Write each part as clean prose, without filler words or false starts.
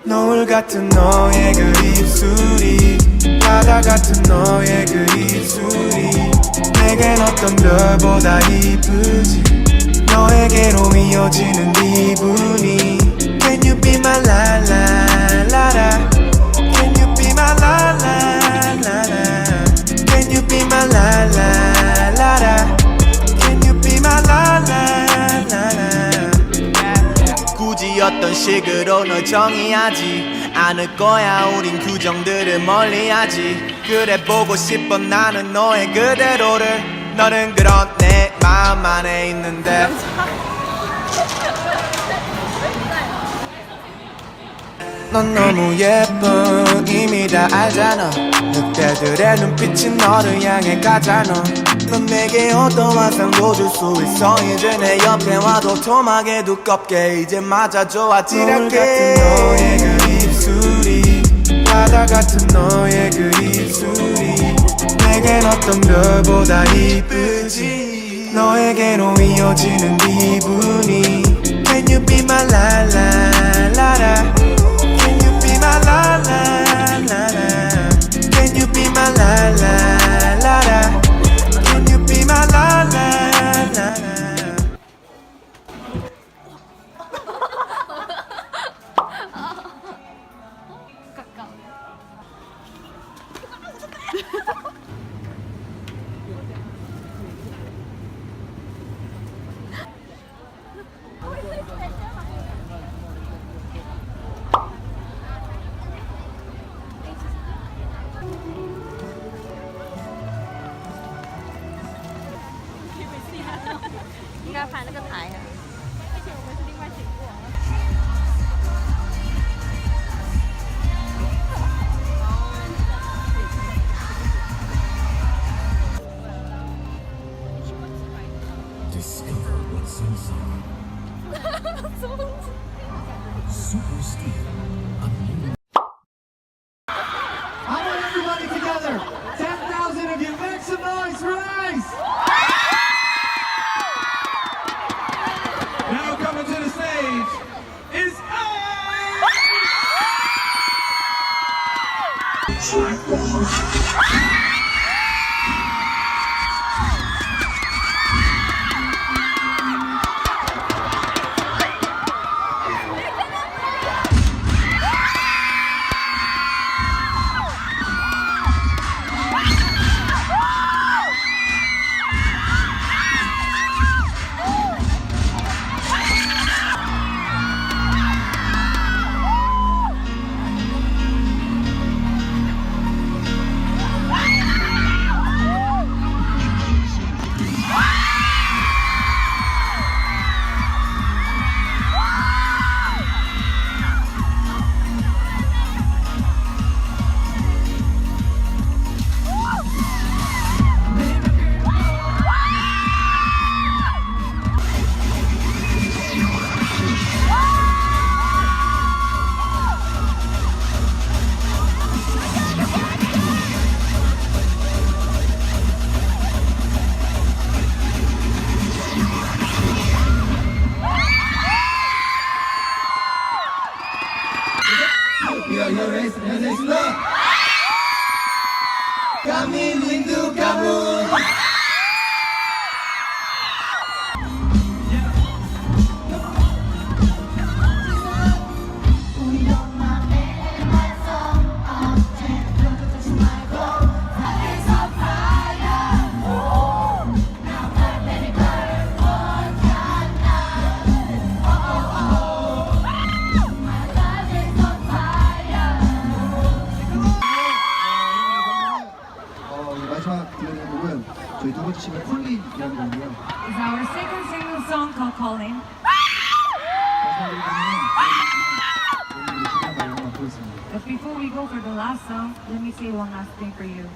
노을 같은 너의 그 입술이 바다 같은 너의 그 입술이 내겐 어떤 별보다 이쁘지 너에게로 이어지는 기분이 Can you be my la la la la Can you be my la la la la Can you be my la la la la Can you be my la la la la 굳이 어떤 식으로 널 정의하지 않을 거야 우린 규정들을 멀리하지 그래 보고 싶어 나는 너의 그대로를 너는 그런 내 마음 안에 있는데 넌 너무 예뻐 이미 다 알잖아 늑대들의 눈빛이 너를 향해 가잖아 넌 내게 어떤 환상도 줄 수 있어 이제 내 옆에 와도 토막에 두껍게 이제 맞아줘 아찔하게 노을 같은 너의 그 입술이 바다 같은 너의 그 입술이 내겐 어떤 별보다 이쁘지 너에게로 이어지는 기분이 Can you be my la la la la Can you be my la la la la Can you be my la la la la Can you be my la la la la Discover what's inside. Super Steve. I want everybody together. 10,000 of you, make some noise for Ice. Now coming to the stage is Kami rindu kamu. 저희 두 번째 싱글 콜린이라는 곡이고요. It's our second single song called Calling. But before we go for the last song, let me say one last thing for you.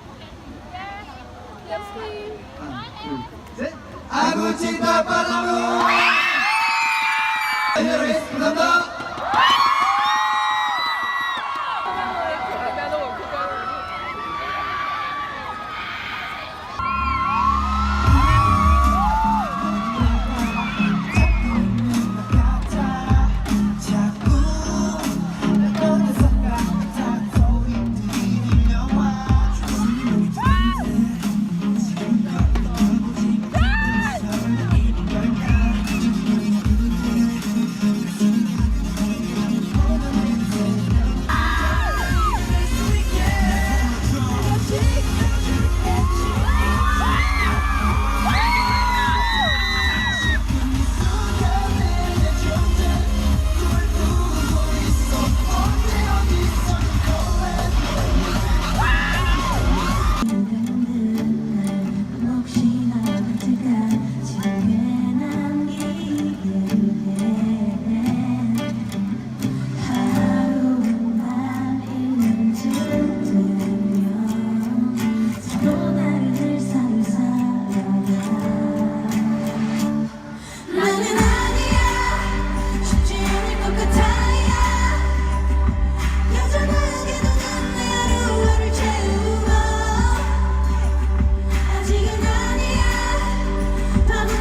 하나, 둘, 셋. 아구찜다 빨라무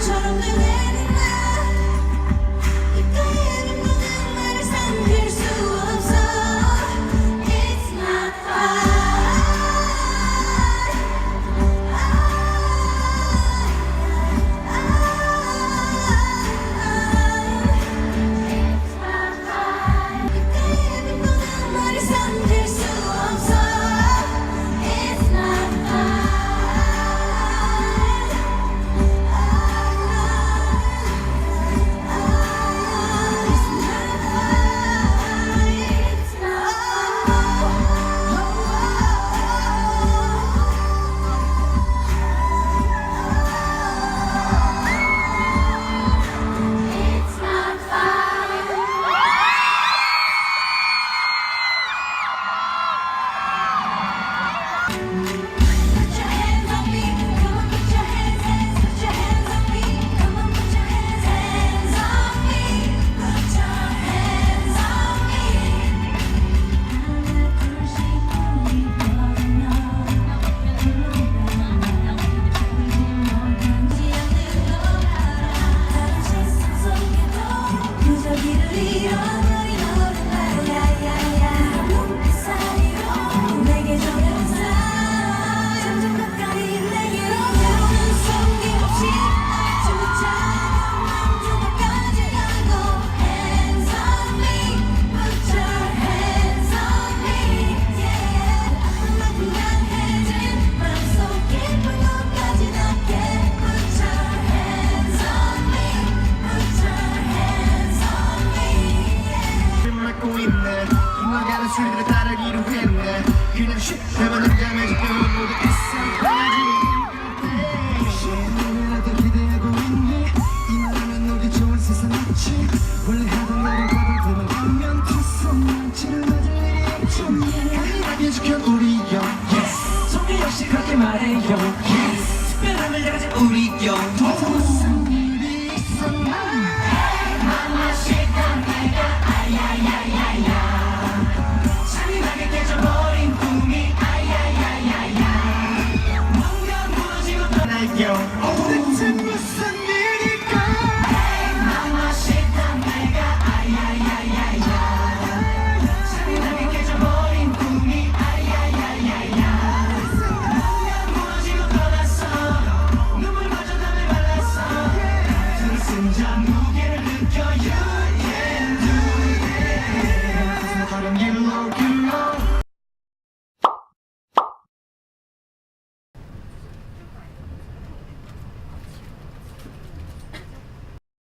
감사합니다. 소리를 따르기로 했네. 그냥 쉽게만 한다면 지금 모두 있어 나도 기대하고 있네. 이 말하면 우리 좋은 세상 맞지. 원래 하던 일을 가도 들어가면 투썸만치를 맞을 일이 없죠. 강렬하게 지켜 우리 영 yes. 속이 역시 그렇게 말해요 yes. 특별함을 가진 우리 영